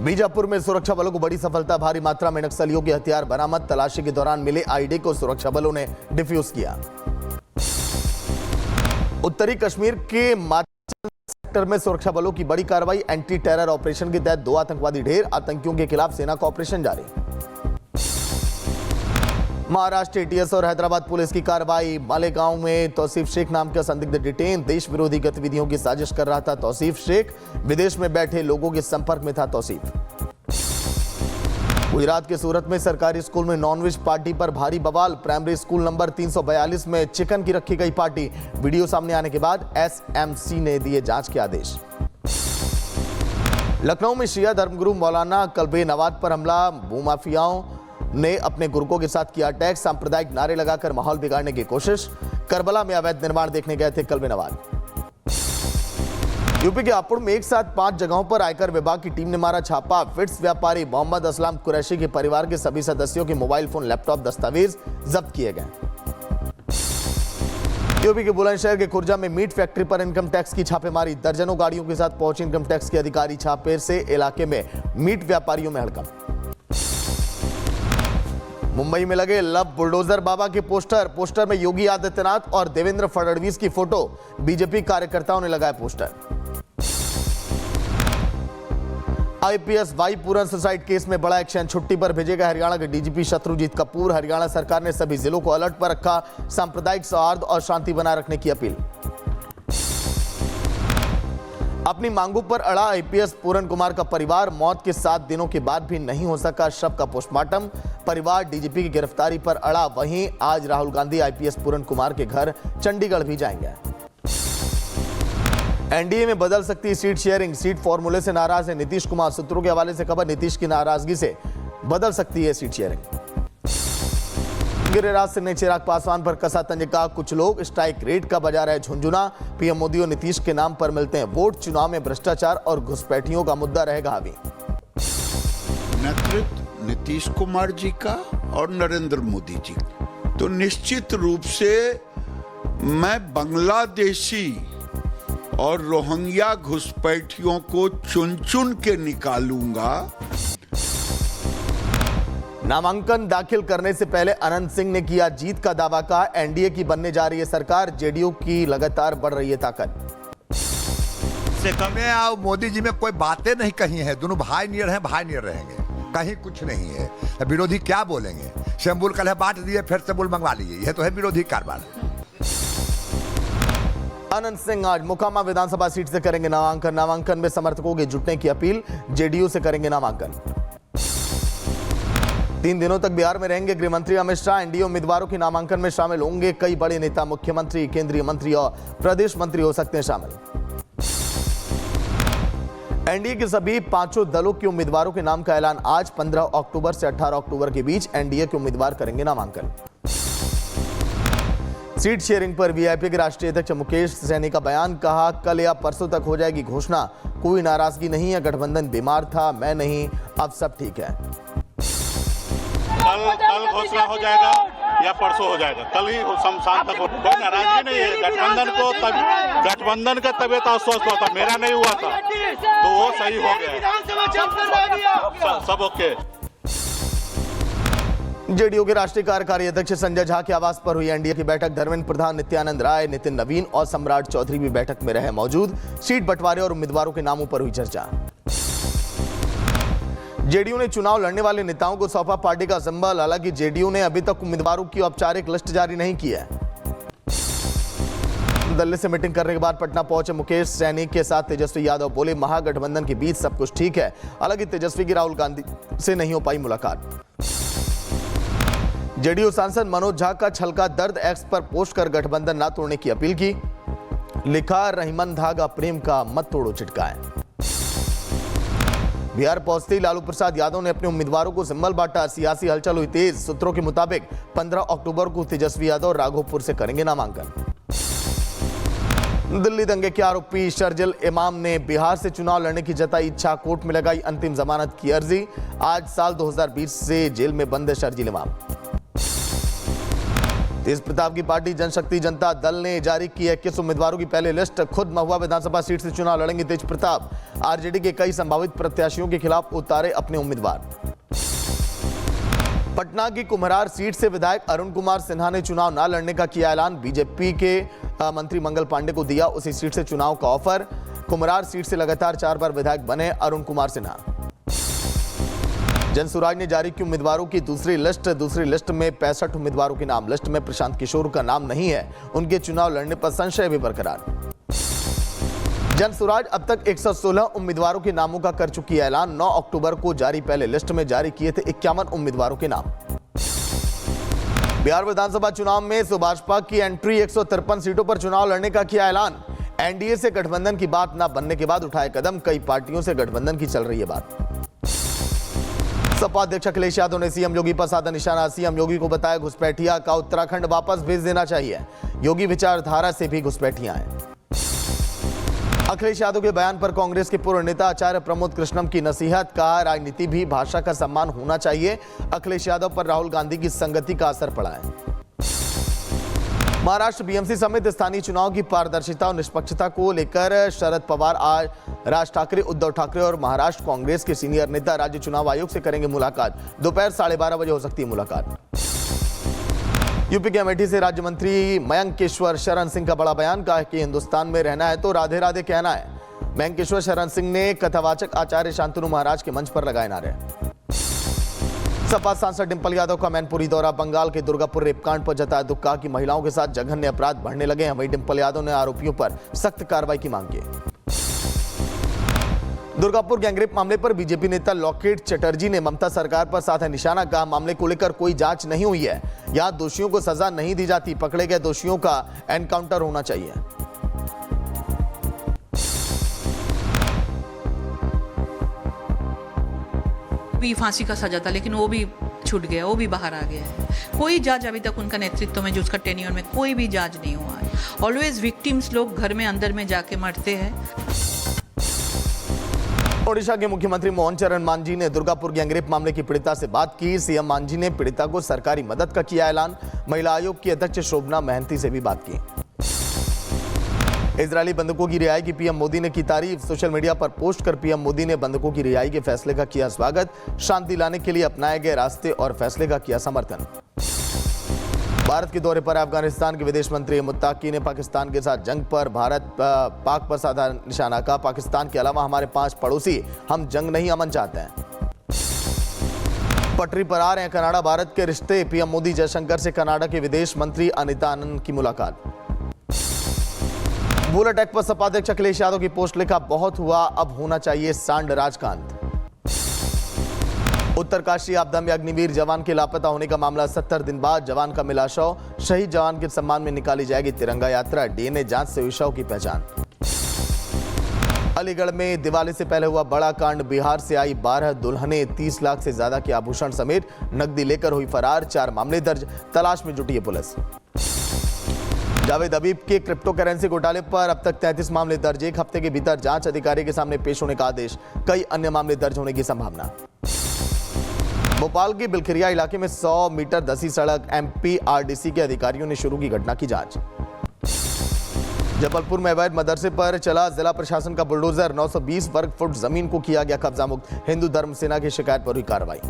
बीजापुर में सुरक्षा बलों को बड़ी सफलता, भारी मात्रा में नक्सलियों के हथियार बरामद। तलाशी के दौरान मिले आईडी को सुरक्षा बलों ने डिफ्यूज किया। उत्तरी कश्मीर के माचल सेक्टर में सुरक्षा बलों की बड़ी कार्रवाई। एंटी टेरर ऑपरेशन के तहत 2 आतंकवादी ढेर। आतंकियों के खिलाफ सेना का ऑपरेशन जारी। महाराष्ट्र एटीएस और हैदराबाद पुलिस की कार्रवाई। मालेगांव में तौसीफ शेख नाम का संदिग्ध डिटेन। देश विरोधी गतिविधियों की साजिश कर रहा था तौसीफ शेख। विदेश में बैठे लोगों के संपर्क में था तौसीफ। गुजरात के सूरत में सरकारी स्कूल में नॉनवेज पार्टी पर भारी बवाल। प्राइमरी स्कूल नंबर 342 में चिकन की रखी गई पार्टी। वीडियो सामने आने के बाद एसएमसी ने दिए जांच के आदेश। लखनऊ में शिया धर्मगुरु मौलाना कल्बे नवाज पर हमला। भूमाफियाओं ने अपने गुर्गों के साथ किया अटैक। सांप्रदायिक नारे लगाकर माहौल बिगाड़ने की कोशिश। करबला में अवैध निर्माण देखने गए थे कल्बे नवाज। यूपी के हापुड़ में एक साथ 5 जगहों पर आयकर विभाग की टीम ने मारा छापा। फिट्स व्यापारी मोहम्मद असलम कुरैशी के परिवार के सभी सदस्यों के मोबाइल फोन, लैपटॉप, दस्तावेज जब्त किए गए। यूपी के बुलंदशहर के खुर्जा में मीट फैक्ट्री पर इनकम टैक्स की छापेमारी। दर्जनों गाड़ियों के साथ पहुंचे इनकम टैक्स के अधिकारी। छापे से इलाके में मीट व्यापारियों में हड़कंप। मुंबई में लगे लव बुलडोजर बाबा के पोस्टर में योगी आदित्यनाथ और देवेंद्र फडणवीस की फोटो। बीजेपी कार्यकर्ताओं ने लगाए पोस्टर। आईपीएस वाई पूरन सुसाइड केस में बड़ा एक्शन। छुट्टी पर भेजेगा हरियाणा के डीजीपी शत्रुजीत कपूर। हरियाणा सरकार ने सभी जिलों को अलर्ट पर रखा। सांप्रदायिक सौहार्द और शांति बनाए रखने की अपील। अपनी मांगों पर अड़ा आईपीएस पूरन कुमार का परिवार। मौत के 7 दिनों के बाद भी नहीं हो सका शव का पोस्टमार्टम। परिवार डीजीपी की गिरफ्तारी पर अड़ा। वहीं आज राहुल गांधी आईपीएस पूरन कुमार के घर चंडीगढ़ भी जाएंगे। एनडीए में बदल सकती सीट शेयरिंग। सीट फॉर्मूले से नाराज है नीतीश कुमार। सूत्रों के हवाले से खबर, नीतीश की नाराजगी से बदल सकती है सीट शेयरिंग। गिरिराज सिंह ने चिराग पासवान पर कसा तंज। कहा कुछ लोग स्ट्राइक रेट का बजा रहे झुंझुना। पीएम मोदी और नीतीश के नाम पर मिलते हैं वोट। चुनाव में भ्रष्टाचार और घुसपैठियों का मुद्दा रहेगा हावी। नेतृत्व नीतीश कुमार जी का और नरेंद्र मोदी जी, तो निश्चित रूप से मैं बांग्लादेशी और रोहिंग्या घुसपैठियों को चुन चुन के निकालूंगा। नामांकन दाखिल करने से पहले अनंत सिंह ने किया जीत का दावा। कहा एनडीए की बनने जा रही है सरकार। जेडीयू की लगातार बढ़ रही है ताकत। से कमे और मोदी जी में कोई बातें नहीं कही है। दोनों भाई नियर हैं, भाई नियर रहेंगे, कहीं कुछ नहीं है। विरोधी क्या बोलेंगे? शंबुल कल बांट दिए, फिर से बुल मंगवा लिए। यह तो है विरोधी कारबार। अनंत सिंह आज मोकामा विधानसभा सीट से करेंगे नामांकन। नामांकन में समर्थकों के जुटने की अपील। जेडीयू से करेंगे नामांकन। 3 दिनों तक बिहार में रहेंगे गृह मंत्री अमित शाह। एनडीए उम्मीदवारों के नामांकन में शामिल होंगे कई बड़े नेता। मुख्यमंत्री, केंद्रीय मंत्री और प्रदेश मंत्री हो सकते हैं शामिल। एनडीए के सभी 5 दलों के उम्मीदवारों के नाम का ऐलान आज। 15 अक्टूबर से 18 अक्टूबर के बीच एनडीए के उम्मीदवार करेंगे नामांकन। सीट शेयरिंग पर वीआईपी के राष्ट्रीय अध्यक्ष मुकेश सैनी का बयान। कहा कल या परसों तक हो जाएगी घोषणा। कोई नाराजगी नहीं है। गठबंधन बीमार था, मैं नहीं, अब सब ठीक है। कल घोषणा हो जाएगा या परसों हो जाएगा। कल ही शाम तक कोई नाराजगी नहीं है। गठबंधन का तबियत अस्वस्थ हुआ था, मेरा नहीं हुआ था, तो वो सही हो गया। सब ओके। जेडीयू के राष्ट्रीय कार्यकारी अध्यक्ष संजय झा के आवास पर हुई एनडीए की बैठक। धर्मेंद्र प्रधान, नित्यानंद राय, नितिन नवीन और सम्राट चौधरी भी बैठक में रहे मौजूद। सीट बंटवारे और उम्मीदवारों के नामों पर हुई चर्चा। जेडीयू ने चुनाव लड़ने वाले नेताओं को सौंपा पार्टी का सिंबल। हालांकि जेडीयू ने अभी तक उम्मीदवारों की औपचारिक लिस्ट जारी नहीं की है। दिल्ली से मीटिंग करने के बाद पटना पहुंचे मुकेश सैनी के साथ तेजस्वी यादव। बोले महागठबंधन के बीच सब कुछ ठीक है। हालांकि तेजस्वी की राहुल गांधी से नहीं हो पाई मुलाकात। जेडीयू सांसद मनोज झा का छलका दर्द एक्स पर पोस्ट कर गठबंधन ना तोड़ने की अपील की। लिखा रहीमन धागा प्रेम का मत तोड़ो चिटकाए। बिहार पहुंचते ही लालू प्रसाद यादव ने अपने उम्मीदवारों को सिंबल बांटा। सियासी हलचल हुई तेज। सूत्रों के मुताबिक 15 अक्टूबर को तेजस्वी यादव राघोपुर से करेंगे नामांकन। दिल्ली दंगे के आरोपी शर्जिल इमाम ने बिहार से चुनाव लड़ने की जताई इच्छा। कोर्ट में लगाई अंतिम जमानत की अर्जी। आज साल 2020 से जेल में बंद है शर्जिल इमाम। तेज प्रताप की पार्टी जनशक्ति जनता दल ने जारी की 21 उम्मीदवारों की पहली लिस्ट। खुद महुआ विधानसभा सीट से चुनाव लड़ेंगे तेज प्रताप। आरजेडी के कई संभावित प्रत्याशियों के खिलाफ उतारे अपने उम्मीदवार। पटना की कुम्हरार सीट से विधायक अरुण कुमार सिन्हा ने चुनाव न लड़ने का किया ऐलान। बीजेपी के मंत्री मंगल पांडे को दिया उसी सीट से चुनाव का ऑफर। कुम्हरार सीट से लगातार 4 बार विधायक बने अरुण कुमार सिन्हा। जनसुराज ने जारी की उम्मीदवारों की दूसरी लिस्ट में 65 उम्मीदवारों के नाम। लिस्ट में प्रशांत किशोर का नाम नहीं है। उनके चुनाव लड़ने पर संशय भी बरकरार। जनसुराज अब तक 116 उम्मीदवारों के नामों का कर चुकी है ऐलान। 9 अक्टूबर को जारी पहले लिस्ट में जारी किए थे 51 उम्मीदवारों के नाम। बिहार विधानसभा चुनाव में सुभाषपा की एंट्री। 153 सीटों पर चुनाव लड़ने का किया ऐलान। एनडीए से गठबंधन की बात न बनने के बाद उठाए कदम। कई पार्टियों से गठबंधन की चल रही है बात। सपा अध्यक्ष अखिलेश यादव ने सीएम योगी पर साधा निशाना। सीएम योगी को बताया घुसपैठिया का उत्तराखंड वापस भेज देना चाहिए। योगी विचारधारा से भी घुसपैठिया हैं। अखिलेश यादव के बयान पर कांग्रेस के पूर्व नेता आचार्य प्रमोद कृष्णम की नसीहत। कहा राजनीति भी भाषा का सम्मान होना चाहिए। अखिलेश यादव पर राहुल गांधी की संगति का असर पड़ा है। महाराष्ट्र बीएमसी समेत स्थानीय चुनाव की पारदर्शिता और निष्पक्षता को लेकर शरद पवार आज राज ठाकरे, उद्धव ठाकरे और महाराष्ट्र कांग्रेस के सीनियर नेता राज्य चुनाव आयोग से करेंगे मुलाकात। दोपहर 12:30 बजे हो सकती है मुलाकात। यूपी के अमेठी से राज्य मंत्री मयंकेश्वर शरण सिंह का बड़ा बयान। कहा कि हिंदुस्तान में रहना है तो राधे राधे कहना है। मयंकेश्वर शरण सिंह ने कथावाचक आचार्य शांतनु महाराज के मंच पर लगाए नारे। सपा सांसद डिंपल यादव का मैनपुरी दौरा। बंगाल के दुर्गापुर रेपकांड पर जताया दुख। कहा कि महिलाओं के साथ जघन्य अपराध बढ़ने लगे हैं। वहीं डिंपल यादव ने आरोपियों पर सख्त कार्रवाई की मांग की। दुर्गापुर गैंगरेप मामले पर बीजेपी नेता लॉकेट चटर्जी ने ममता सरकार पर साधा निशाना। कहा मामले को लेकर कोई जांच नहीं हुई है। यहां दोषियों को सजा नहीं दी जाती। पकड़े गए दोषियों का एनकाउंटर होना चाहिए। भी फांसी का सजा था लेकिन वो भी छूट गया, वो भी बाहर आ गया है। कोई जज अभी तक उनका नेतृत्व में जो उसका टेन्योर में कोई भी जांच नहीं हुआ है। ऑलवेज विक्टिम्स लोग घर में अंदर में जाके मरते हैं। ओडिशा के मुख्यमंत्री मोहन चरण मांझी ने दुर्गापुर गैंगरेप मामले की पीड़िता से बात की। सीएम मांझी ने पीड़िता को सरकारी मदद का किया ऐलान। महिला आयोग की अध्यक्ष शोभना महंती से भी बात की। इजरायली बंधकों की रिहाई की पीएम मोदी ने की तारीफ। सोशल मीडिया पर पोस्ट कर पीएम मोदी ने बंधकों की रिहाई के फैसले का किया स्वागत। शांति लाने के लिए अपनाए गए रास्ते और फैसले का किया समर्थन। भारत के दौरे पर अफगानिस्तान के विदेश मंत्री मुत्ताकी ने पाकिस्तान के साथ जंग पर पाक पर साधा निशाना। का पाकिस्तान के अलावा हमारे 5 पड़ोसी हम जंग नहीं अमन चाहते हैं। पटरी पर आ रहे हैं कनाडा भारत के रिश्ते। पीएम मोदी जयशंकर से कनाडा के विदेश मंत्री अनिता आनंद की मुलाकात। बुलेट एक्ट पर सपा अध्यक्ष अखिलेश यादव की पोस्ट लिखा बहुत हुआ अब होना चाहिए सांड राजकांत। उत्तरकाशी आपदा में अग्निवीर जवान के लापता होने का मामला 70 दिन बाद जवान का मिला शव। शहीद जवान के सम्मान में निकाली जाएगी तिरंगा यात्रा। डीएनए जांच से हुई शव की पहचान। अलीगढ़ में दिवाली से पहले हुआ बड़ा कांड। बिहार से आई 12 दुल्हनें 30 लाख से ज्यादा के आभूषण समेत नकदी लेकर हुई फरार। 4 मामले दर्ज। तलाश में जुटी है पुलिस। जावेद हबीब के क्रिप्टो करेंसी घोटाले पर अब तक 33 मामले दर्ज। 1 हफ्ते के भीतर जांच अधिकारी के सामने पेश होने का आदेश। कई अन्य मामले दर्ज होने की संभावना। भोपाल के बिलखिरिया इलाके में 100 मीटर धंसी सड़क। एमपीआरडीसी के अधिकारियों ने शुरू की घटना की जांच। जबलपुर में अवैध मदरसे पर चला जिला प्रशासन का बुलडोजर। 920 वर्ग फुट जमीन को किया गया कब्जा मुक्त। हिंदू धर्म सेना की शिकायत पर हुई कार्रवाई।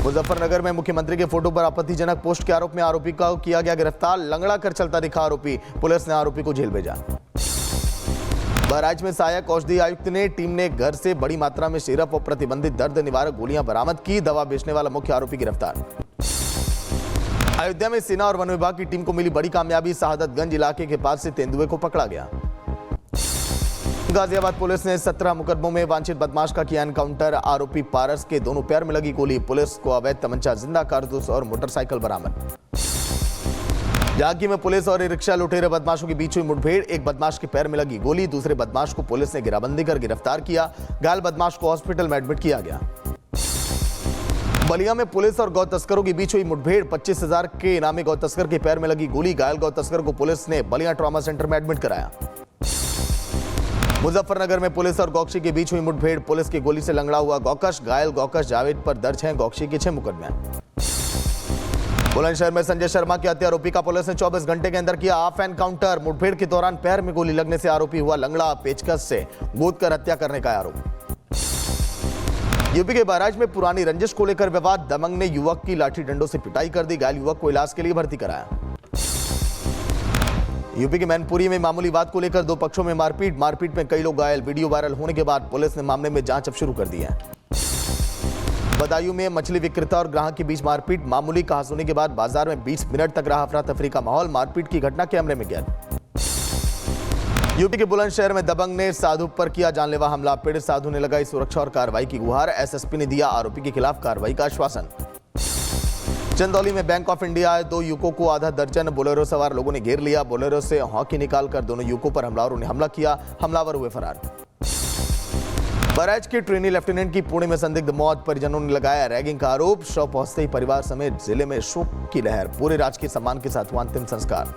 मुजफ्फरनगर में मुख्यमंत्री के फोटो पर आपत्तिजनक पोस्ट के आरोप में आरोपी को किया गया गिरफ्तार। लंगड़ा कर चलता दिखा आरोपी। पुलिस ने आरोपी को जेल भेजा। बहराइच में सहायक औषधि आयुक्त ने टीम ने घर से बड़ी मात्रा में सिरप और प्रतिबंधित दर्द निवारक गोलियां बरामद की। दवा बेचने वाला मुख्य आरोपी गिरफ्तार। अयोध्या में सेना और वन विभाग की टीम को मिली बड़ी कामयाबी। शहादतगंज इलाके के पास से तेंदुए को पकड़ा गया। गाजियाबाद पुलिस ने 17 मुकदमों में वांछित बदमाश का किया एनकाउंटर। आरोपी पारस के दोनों पैर में लगी गोली। पुलिस को अवैध तमंचा, जिंदा कारतूस और मोटरसाइकिल बरामद। झांकी में पुलिस और रिक्शा लुटेरे बदमाशों के बीच हुई मुठभेड़। एक बदमाश के पैर में लगी गोली। दूसरे बदमाश को पुलिस ने घेराबंदी कर गिरफ्तार किया। घायल बदमाश को हॉस्पिटल में एडमिट किया गया। बलिया में पुलिस और गौ तस्करों के बीच हुई मुठभेड़। 25,000 के इनामी गौ तस्कर के पैर में लगी गोली। घायल गौ तस्कर को पुलिस ने बलिया ट्रॉमा सेंटर में एडमिट कराया। मुजफ्फरनगर में पुलिस और गौकशी के बीच हुई मुठभेड़। पुलिस की गोली से लंगड़ा हुआ गौकश। घायल गौकश जावेद पर दर्ज हैं गौकशी के 6 मुकदमे। बुलंदशहर में संजय शर्मा के हत्या आरोपी का पुलिस ने 24 घंटे के अंदर किया ऑफ एनकाउंटर। मुठभेड़ के दौरान पैर में गोली लगने से आरोपी हुआ लंगड़ा, पेचकस से गोद कर हत्या करने का आरोप। यूपी के बहराइच में पुरानी रंजिश को लेकर विवाद, दबंग ने युवक की लाठी डंडों से पिटाई कर दी। घायल युवक को इलाज के लिए भर्ती कराया। यूपी के मैनपुरी में मामूली बात को लेकर दो पक्षों में मारपीट में कई लोग घायल। वीडियो वायरल होने के बाद पुलिस ने मामले में जांच अब शुरू कर दी है। बदायूं में मछली विक्रेता और ग्राहक के बीच मारपीट, मामूली कहासुनी के बाद बाजार में 20 मिनट तक रहा अफरा तफरी का माहौल। मारपीट की घटना कैमरे में कैद। यूपी के बुलंदशहर में दबंग ने साधु पर किया जानलेवा हमला। पीड़ित साधु ने लगाई सुरक्षा और कार्रवाई की गुहार। एसएसपी ने दिया आरोपी के खिलाफ कार्रवाई का आश्वासन। चंदौली में बैंक ऑफ इंडिया आए दो युवकों को आधा दर्जन बोलेरो सवार लोगों ने घेर लिया। बोलेरो से हॉकी निकालकर दोनों युवकों पर हमलावरों ने हमला किया। हमलावर हुए फरार। बहराइच के ट्रेनी लेफ्टिनेंट की पुणे में संदिग्ध मौत, परिजनों ने लगाया रैगिंग का आरोप। शव पहुंचते ही परिवार समेत जिले में शोक की लहर। पूरे राजकीय सम्मान के साथ हुआ अंतिम संस्कार।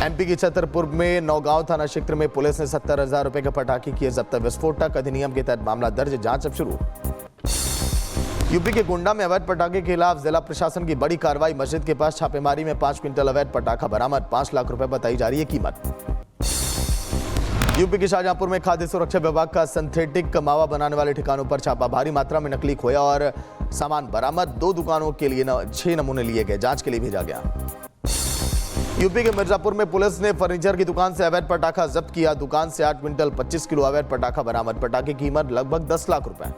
एमपी की छतरपुर में नौगांव थाना क्षेत्र में पुलिस ने 70,000 रुपए के पटाखे किए जब्त। विस्फोटक अधिनियम के तहत मामला दर्ज, जांच अब शुरू। यूपी के गोंडा में अवैध पटाखे के खिलाफ जिला प्रशासन की बड़ी कार्रवाई। मस्जिद के पास छापेमारी में 5 क्विंटल अवैध पटाखा बरामद। 5 लाख रुपए बताई जा रही है कीमत। यूपी के शाहजहांपुर में खाद्य सुरक्षा विभाग का सिंथेटिक मावा बनाने वाले ठिकानों पर छापा। भारी मात्रा में नकली खोया और सामान बरामद। 2 दुकानों के लिए 6 नमूने लिए गए, जांच के लिए भेजा गया। यूपी के मिर्जापुर में पुलिस ने फर्नीचर की दुकान से अवैध पटाखा जब्त किया। दुकान से 8 क्विंटल 25 किलो अवैध पटाखा बरामद। पटाखे की कीमत लगभग 10 लाख रुपए।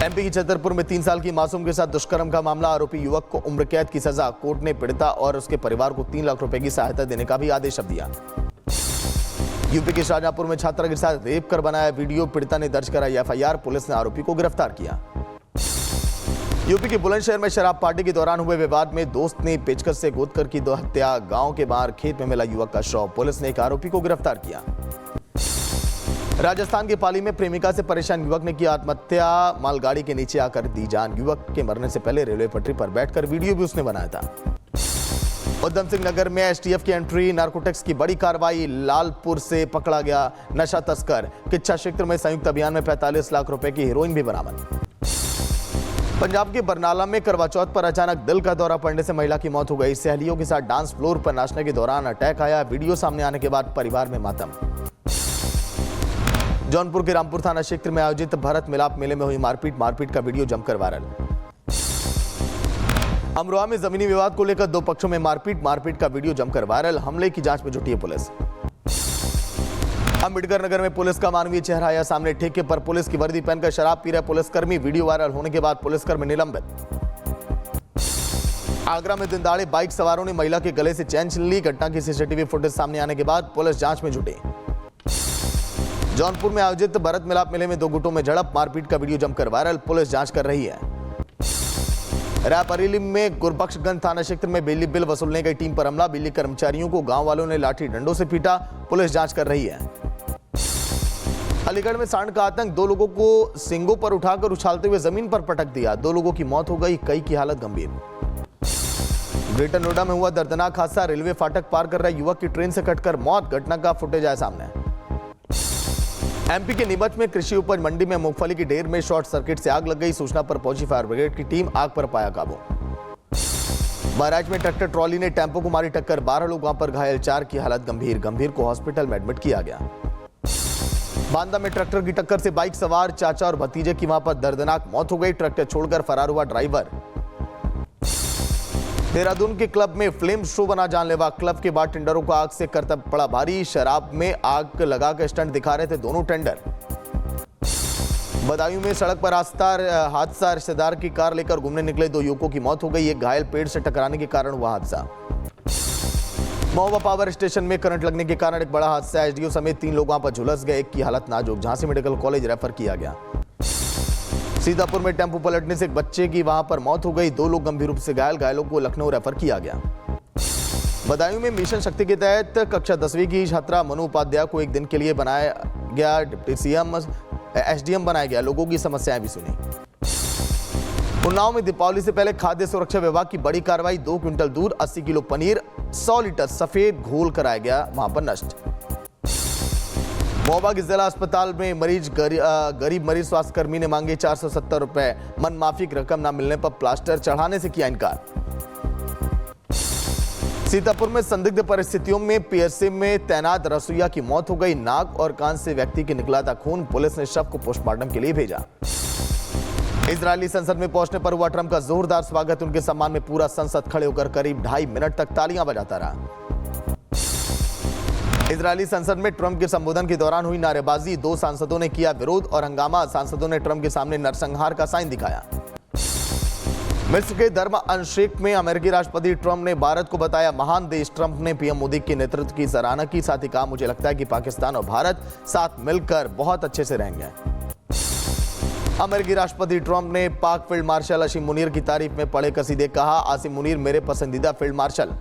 एमपी की छतरपुर में 3 साल की मासूम के साथ दुष्कर्म का मामला। आरोपी युवक को उम्र कैद की सजा। कोर्ट ने पीड़िता और उसके परिवार को 3 लाख रुपए की सहायता देने का भी आदेश दिया। यूपी के शाहजहांपुर में छात्रा के साथ रेप कर बनाया वीडियो, पीड़िता ने दर्ज कराई एफआईआर। पुलिस ने आरोपी को गिरफ्तार किया। यूपी के बुलंदशहर में शराब पार्टी के दौरान हुए विवाद में दोस्त ने पेचकस से गोद कर की 2 हत्या। गांव के बाहर खेत में मिला युवक का शव। पुलिस ने एक आरोपी को गिरफ्तार किया। राजस्थान के पाली में प्रेमिका से परेशान युवक ने किया आत्महत्या। मालगाड़ी के नीचे आकर दी जान। युवक के मरने से पहले रेलवे पटरी पर बैठकर वीडियो भी उसने बनाया था। उधम सिंह नगर में एसटीएफ की एंट्री, नारकोटिक्स की बड़ी कार्रवाई। लालपुर से पकड़ा गया नशा तस्कर। किच्छा क्षेत्र में संयुक्त अभियान में 45 लाख रुपए की हेरोइन भी बरामद। पंजाब के बरनाला में करवा चौथ पर अचानक दिल का दौरा पड़ने से महिला की मौत हो गई। सहेलियों के साथ डांस फ्लोर पर नाचने के दौरान अटैक आया। वीडियो सामने आने के बाद परिवार में मातम। जौनपुर के रामपुर थाना क्षेत्र में आयोजित भारत मिलाप मेले में हुई मारपीट का वीडियो जमकर वायरल। अमरोहा में जमीनी विवाद को लेकर 2 पक्षों में मारपीट का वीडियो जमकर वायरल। हमले की जांच में जुटी है पुलिस। अंबेडकर नगर में पुलिस का मानवीय चेहरा आया सामने। ठेके पर पुलिस की वर्दी पहनकर शराब पी रहे पुलिसकर्मी। वीडियो वायरल होने के बाद पुलिसकर्मी निलंबित। आगरा में दिनदाड़े बाइक सवारों ने महिला के गले से चैन छीन ली। घटना की सीसीटीवी फुटेज सामने आने के बाद पुलिस जांच में जुटी। जौनपुर में आयोजित भारत मिलाप मेले में 2 गुटों में झड़प, मारपीट का वीडियो जमकर वायरल। पुलिस जांच कर रही है। रायबरेली में गुरबख्शगंज थाना क्षेत्र में बिजली बिल वसूलने गई टीम पर हमला। बिजली कर्मचारियों को गांव वालों ने लाठी डंडों से पीटा। पुलिस जांच कर रही है। अलीगढ़ में सांड का आतंक, 2 लोगों को सींगों पर उठाकर उछालते हुए जमीन पर पटक दिया। 2 लोगों की मौत हो गई, कई की हालत गंभीर। ग्रेटर नोएडा में हुआ दर्दनाक हादसा। रेलवे फाटक पार कर रहे युवक की ट्रेन से कटकर मौत। घटना का फुटेज आया सामने। एमपी के नीमच में कृषि उपज मंडी में मूंगफली की ढेर में शॉर्ट सर्किट से आग लग गई। सूचना पर पहुंची फायर ब्रिगेड की टीम, आग पर पाया काबू। बहराइच में ट्रैक्टर ट्रॉली ने टेंपो को मारी टक्कर। 12 लोग वहां पर घायल, 4 की हालत गंभीर को हॉस्पिटल में एडमिट किया गया। बांदा में ट्रैक्टर की टक्कर से बाइक सवार चाचा और भतीजे की वहां पर दर्दनाक मौत हो गई। ट्रैक्टर छोड़कर फरार हुआ ड्राइवर। देहरादून के क्लब में फ्लेम शो बना जानलेवा। क्लब के बारटेंडरों को आग से करतब पड़ा भारी। शराब में आग लगाकर स्टंट दिखा रहे थे दोनों टेंडर। बदायूं में सड़क पर हादसा। रिश्तेदार की कार लेकर घूमने निकले 2 युवकों की मौत हो गई। एक घायल, पेड़ से टकराने के कारण हुआ हादसा। महोबा पावर स्टेशन में करंट लगने के कारण एक बड़ा हादसा। एसडीओ समेत 3 लोग वहां पर झुलस गए। एक की हालत नाजुक, झांसी मेडिकल कॉलेज रेफर किया गया। सीतापुर में टेंपो पलटने से एक बच्चे की वहां पर मौत हो गई। 2 लोग गंभीर रूप से घायल, घायलों को लखनऊ रेफर किया गया। बदायूं में मिशन शक्ति के तहत कक्षा 10वीं की छात्रा मनु उपाध्याय को एक दिन के लिए बनाया गया डिप्टी सीएम एसडीएम बनाया गया। लोगों की समस्याएं भी सुनी। उन्नाव में दीपावली से पहले खाद्य सुरक्षा विभाग की बड़ी कार्रवाई। 2 क्विंटल दूध, 80 किलो पनीर, 100 लीटर सफेद घोल कराया गया वहां पर नष्ट। महोबा के जिला अस्पताल में गरीब मरीज स्वास्थ्यकर्मी ने मांगे 470 रुपए। मनमाफी की रकम न मिलने पर प्लास्टर चढ़ाने से किया इनकार। सीतापुर में संदिग्ध परिस्थितियों में पीएसए में तैनात रसोइया की मौत हो गई। नाक और कान से व्यक्ति की निकला था खून। पुलिस ने शव को पोस्टमार्टम के लिए भेजा। इजरायली संसद में पहुंचने पर हुआ ट्रंप का जोरदार स्वागत। उनके सम्मान में पूरा संसद खड़े होकर करीब 2.5 मिनट तक तालियां बजाता रहा। इजरायली संसद में ट्रंप के संबोधन के दौरान हुई नारेबाजी। 2 सांसदों ने किया विरोध और हंगामा। सांसदों ने ट्रंप के सामने नरसंहार का साइन दिखाया। मिस्र के धर्म अंशेक में अमेरिकी राष्ट्रपति ट्रंप ने भारत को बताया महान देश। ट्रंप ने पीएम मोदी के नेतृत्व की सराहना की। साथ ही कहा, मुझे लगता है कि पाकिस्तान और भारत साथ मिलकर बहुत अच्छे से रहेंगे। अमेरिकी राष्ट्रपति ट्रंप ने पाक फील्ड मार्शल असीम मुनीर की तारीफ में पढ़े कसीदे। कहा, आसिम मुनीर मेरे पसंदीदा फील्ड मार्शल।